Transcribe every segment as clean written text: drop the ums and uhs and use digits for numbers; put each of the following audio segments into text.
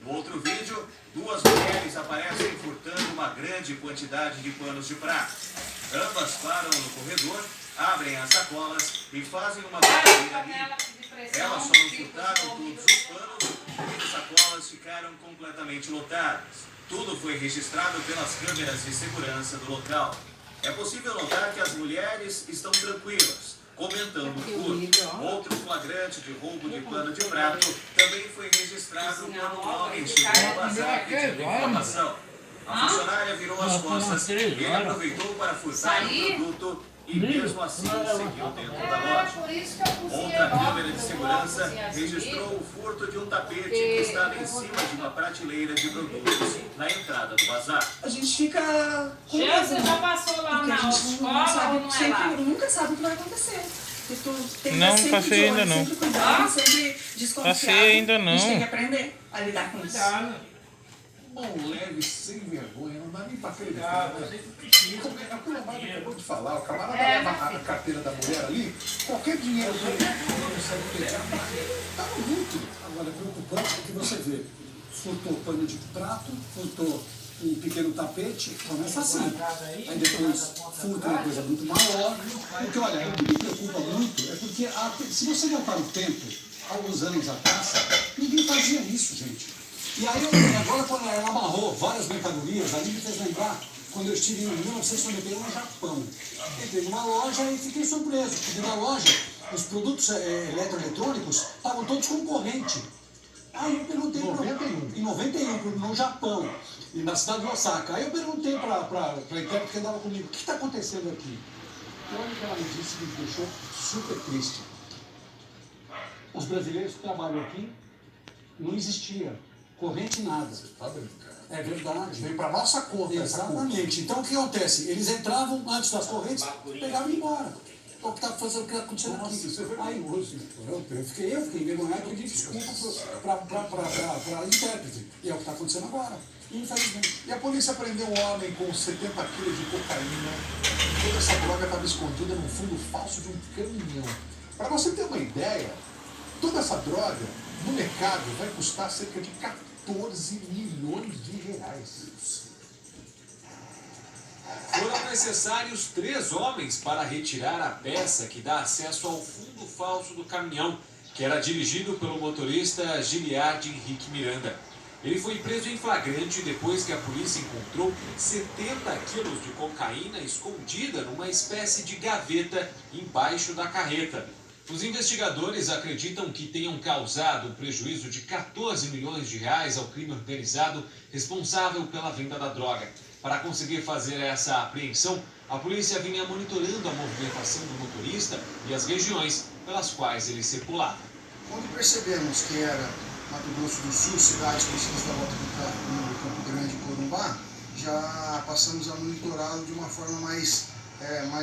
No outro vídeo, duas mulheres aparecem furtando uma grande quantidade de panos de prato. Ambas param no corredor, abrem as sacolas e fazem uma barulheira ali. Elas só não furtaram todos os panos e as sacolas ficaram completamente lotadas. Tudo foi registrado pelas câmeras de segurança do local. É possível notar que as mulheres estão tranquilas, comentando tudo. Outro flagrante de roubo de pano de prato também foi registrado quando um homem chegou a bazar pedindo informação. A funcionária virou as costas e ele aproveitou para furtar o produto e mesmo assim seguiu dentro da loja. Outra câmera de segurança registrou o furto de um tapete que estava em cima de uma prateleira de produtos na entrada do bazar. A gente fica com medo. Você já passou lá na escola ou não é lá? Nunca sabe o que vai acontecer. Não, passei ainda não. Sempre cuidado, sempre desconfiado. Passei ainda não. A gente tem que aprender a lidar com isso. Mão leve, sem vergonha, não dá nem pra acreditar. A Colomada acabou de falar, o camarada leva a carteira da mulher ali, qualquer dinheiro que ele não consegue pegar, tá no lucro. Agora, preocupante é que você vê, furtou pano de prato, furtou um pequeno tapete, começa assim. Aí depois furta uma coisa muito maior. Porque, olha, o que me preocupa muito é porque, se você voltar no tempo, alguns anos atrás, ninguém fazia isso, gente. E aí, agora, quando ela amarrou várias mercadorias, ali me fez lembrar quando eu estive em 1991 no Japão. Entrei numa loja e fiquei surpreso, porque na loja os produtos eletroeletrônicos estavam todos com corrente. Aí eu perguntei em 91, no Japão, e na cidade de Osaka. Aí eu perguntei para a intérprete que andava comigo, o que está acontecendo aqui? E olha o que ela me disse, que me deixou super triste. Os brasileiros que trabalham aqui, não existia corrente nada. Você está brincando? É verdade. Veio para nossa conta. Exatamente. Então o que acontece? Eles entravam antes das correntes, pegavam e iam embora. O que está fazendo, o que está acontecendo aqui? Isso é vergonhoso. Eu fiquei envergonhado e pedi desculpa para a intérprete. E é o que está acontecendo agora. Infelizmente. E a polícia prendeu um homem com 70 quilos de cocaína. Toda essa droga estava escondida num fundo falso de um caminhão. Para você ter uma ideia, toda essa droga no mercado vai custar cerca de 14 milhões de reais. Foram necessários 3 homens para retirar a peça que dá acesso ao fundo falso do caminhão, que era dirigido pelo motorista Giliardi Henrique Miranda. Ele foi preso em flagrante depois que a polícia encontrou 70 quilos de cocaína escondida numa espécie de gaveta embaixo da carreta. Os investigadores acreditam que tenham causado um prejuízo de 14 milhões de reais ao crime organizado responsável pela venda da droga. Para conseguir fazer essa apreensão, a polícia vinha monitorando a movimentação do motorista e as regiões pelas quais ele circulava. Quando percebemos que era Mato Grosso do Sul, cidades conhecidas da volta do tráfico no Campo Grande e Corumbá, já passamos a monitorá-lo de uma forma mais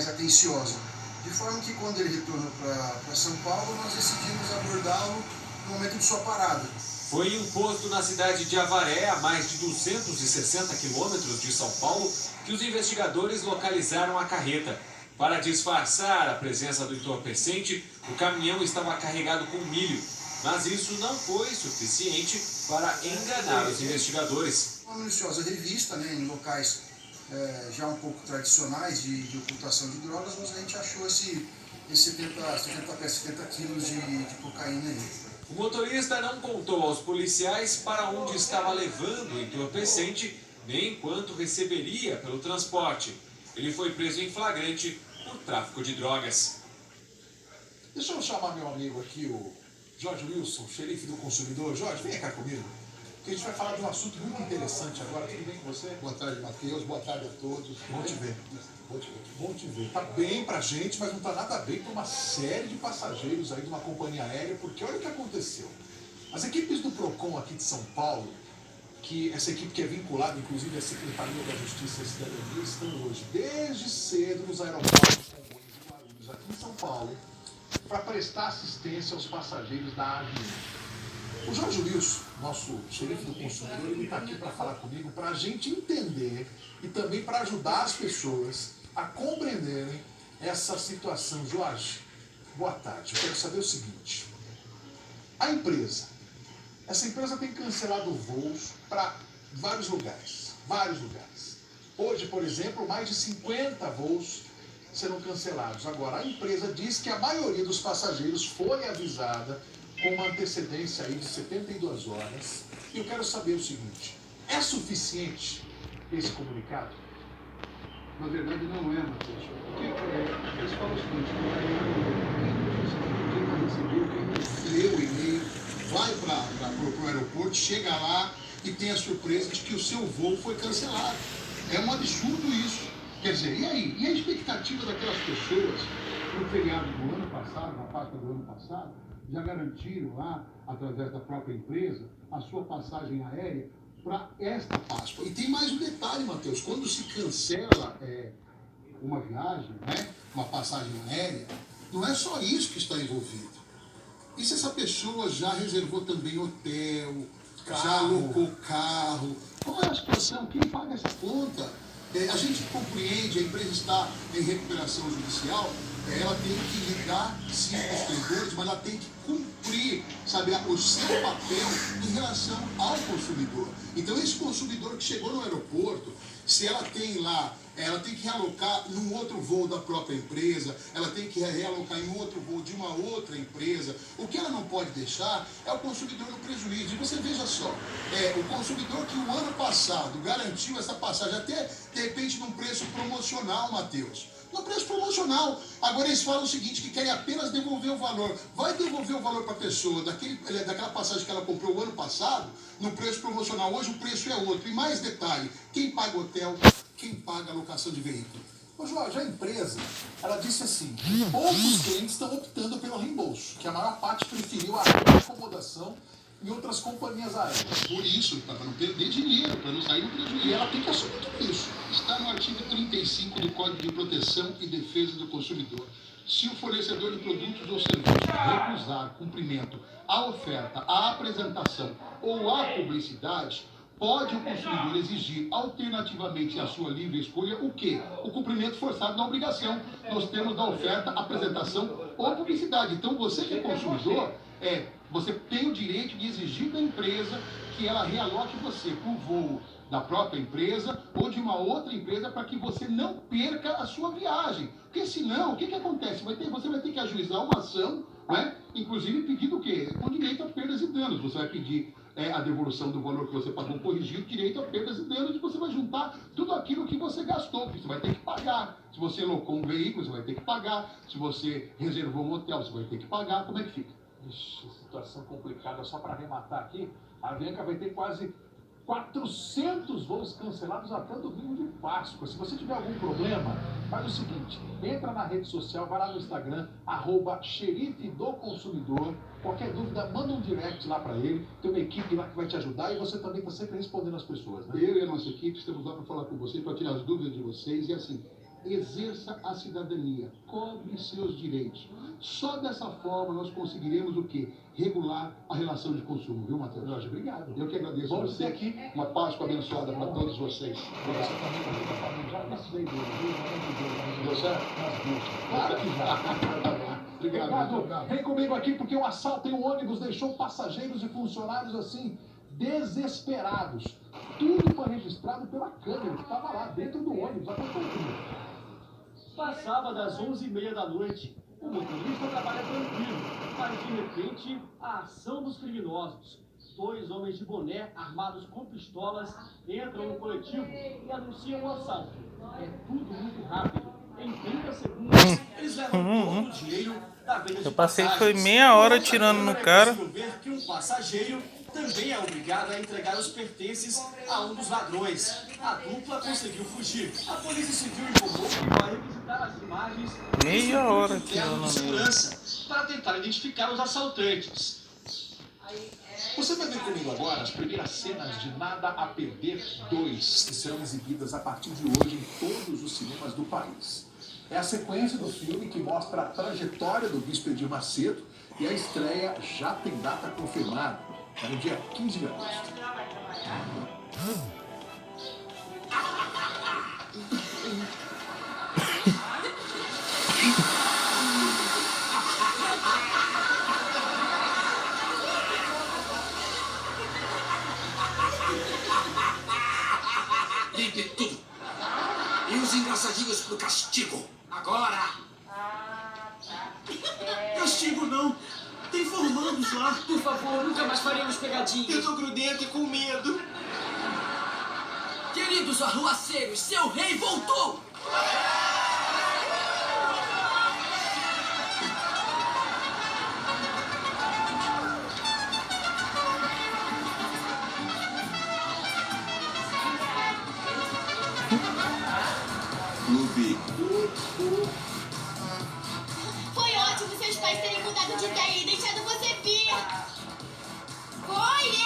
atenciosa. De forma que quando ele retornou para São Paulo, nós decidimos abordá-lo no momento de sua parada. Foi em um posto na cidade de Avaré, a mais de 260 quilômetros de São Paulo, que os investigadores localizaram a carreta. Para disfarçar a presença do entorpecente, o caminhão estava carregado com milho, mas isso não foi suficiente para enganar os investigadores. Uma minuciosa revista, em locais já um pouco tradicionais de ocultação de drogas, mas a gente achou esse 70 quilos de cocaína aí. O motorista não contou aos policiais para onde estava levando o entorpecente, nem quanto receberia pelo transporte. Ele foi preso em flagrante por tráfico de drogas. Deixa eu chamar meu amigo aqui, o Jorge Wilson, xerife do consumidor. Jorge, vem cá comigo, que a gente vai falar de um assunto muito interessante agora. Tudo bem com você? Boa tarde, Matheus. Boa tarde a todos. Bom te ver. Bom te ver. Tá bem pra gente, mas não tá nada bem pra uma série de passageiros aí de uma companhia aérea, porque olha o que aconteceu. As equipes do PROCON aqui de São Paulo, que essa equipe que é vinculada, inclusive, à Secretaria da Justiça e Cidadania, estão hoje, desde cedo, nos aeroportos Congonhas e Guarulhos, aqui em São Paulo, para prestar assistência aos passageiros da Avianca. O Jorge Wilson, nosso xerife do consumidor, ele está aqui para falar comigo, para a gente entender e também para ajudar as pessoas a compreenderem essa situação. Jorge, boa tarde. Eu quero saber o seguinte. A empresa Essa empresa tem cancelado voos para vários lugares. Hoje, por exemplo, mais de 50 voos serão cancelados. Agora, a empresa diz que a maioria dos passageiros foi avisada com uma antecedência aí de 72 horas. E eu quero saber o seguinte, é suficiente esse comunicado? Na verdade não é, Matheus. Porque eles falam o seguinte, quem vai receber, quem lê o e-mail, vai para o aeroporto, chega lá e tem a surpresa de que o seu voo foi cancelado. É um absurdo isso. Quer dizer, e aí? E a expectativa daquelas pessoas no feriado do ano passado, na Páscoa do ano passado, já garantiram lá, através da própria empresa, a sua passagem aérea para esta Páscoa. E tem mais um detalhe, Matheus, quando se cancela uma viagem, né, uma passagem aérea, não é só isso que está envolvido. E se essa pessoa já reservou também hotel, já alocou carro? Qual é a situação? Quem paga essa conta? A gente compreende, a empresa está em recuperação judicial, ela tem que lidar, sim, com os credores, mas ela tem que cumprir, sabe, o seu papel em relação ao consumidor. Então, esse consumidor que chegou no aeroporto, se ela tem lá, ela tem que realocar num outro voo da própria empresa, ela tem que realocar em outro voo de uma outra empresa. O que ela não pode deixar é o consumidor no prejuízo. E você veja só, o consumidor que o ano passado garantiu essa passagem, até de repente num preço promocional, Matheus. No preço promocional. Agora eles falam o seguinte, que querem apenas devolver o valor. Vai devolver o valor para a pessoa daquela passagem que ela comprou o ano passado, no preço promocional. Hoje o preço é outro. E mais detalhe, quem paga hotel, quem paga a locação de veículo? Ô Jorge, a empresa, ela disse assim, que poucos clientes estão optando pelo reembolso, que a maior parte preferiu a acomodação em outras companhias aéreas. Por isso, para não perder dinheiro, para não sair no prejuízo. E ela tem que assumir tudo isso. Está no artigo 35 do Código de Proteção e Defesa do Consumidor. Se o fornecedor de produtos ou serviços recusar cumprimento à oferta, à apresentação ou à publicidade, pode o consumidor exigir alternativamente à sua livre escolha o quê? O cumprimento forçado da obrigação, nos termos da oferta, apresentação ou publicidade. Então, você que é consumidor, você tem o direito de exigir da empresa que ela realoque você para o voo da própria empresa ou de uma outra empresa para que você não perca a sua viagem. Porque senão, o que acontece? Você vai ter que ajuizar uma ação, né? Inclusive pedindo o quê? Com direito a perdas e danos. Você vai pedir a devolução do valor que você pagou corrigido, direito a perdas e danos, e você vai juntar tudo aquilo que você gastou, que você vai ter que pagar. Se você alocou um veículo, você vai ter que pagar. Se você reservou um hotel, você vai ter que pagar. Como é que fica? Ixi, situação complicada. Só para arrematar aqui, a Avianca vai ter quase 400 voos cancelados até o domingo de Páscoa. Se você tiver algum problema, faz o seguinte, entra na rede social, vai lá no Instagram, @xerife do consumidor. Qualquer dúvida, manda um direct lá para ele. Tem uma equipe lá que vai te ajudar e você também está sempre respondendo as pessoas, né? Eu e a nossa equipe estamos lá para falar com vocês, para tirar as dúvidas de vocês e assim, exerça a cidadania, cobre seus direitos. Só dessa forma nós conseguiremos o quê? Regular a relação de consumo, viu, Matheus? Jorge, obrigado. Eu que agradeço Bom a você. aqui. Uma Páscoa abençoada para todos vocês. Você também vai estar falando já nesse meio do Deu certo? Claro que já. Obrigado. Vem comigo aqui porque um assalto em um ônibus deixou passageiros e funcionários assim, desesperados. Tudo foi registrado pela câmera que estava lá dentro do ônibus. Acompanha. Passava das 11h30 da noite. O motorista trabalha tranquilo, mas de repente a ação dos criminosos. 2 homens de boné armados com pistolas entram no coletivo e anunciam um assalto. É tudo muito rápido. Em 30 segundos, eles levam todo o dinheiro da venda de Eu passei passagens. foi meia hora tirando no cara. Ver que um passageiro também é obrigado a entregar os pertences a um dos ladrões. A dupla conseguiu fugir. A Polícia Civil informou que vai revisitar as imagens Meia hora de tirando segurança para tentar identificar os assaltantes. Você vai ver comigo agora as primeiras cenas de Nada a Perder 2, que serão exibidas a partir de hoje em todos os cinemas do país. É a sequência do filme que mostra a trajetória do Bispo Edir Macedo e a estreia já tem data confirmada, é no dia 15 de agosto. ordem de tudo. E os engraçadinhos pro castigo. Agora! Castigo não. Tem formandos lá. Por favor, nunca mais faremos pegadinhas. Eu tô grudento e com medo. Queridos arruaceiros, seu rei voltou! Clube. Foi ótimo seus pais terem mudado de ideia e deixado você vir. Foi,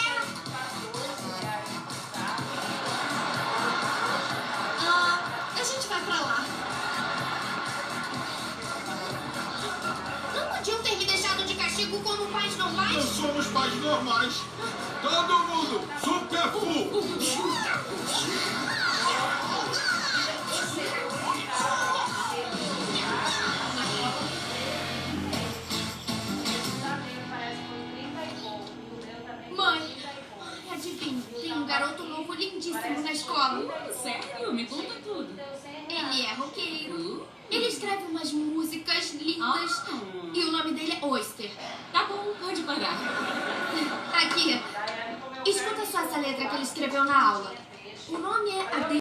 a gente vai pra lá. Não podiam ter me deixado de castigo como pais normais? Nós somos pais normais. Todo mundo, super full. Mãe, adivinha, tem um garoto novo lindíssimo na escola. Sério? Me conta tudo. Ele é roqueiro. Ele escreve umas músicas lindas. E o nome dele é Oyster. Tá bom, pode parar. Aqui, escuta só essa letra que ele escreveu na aula. O nome é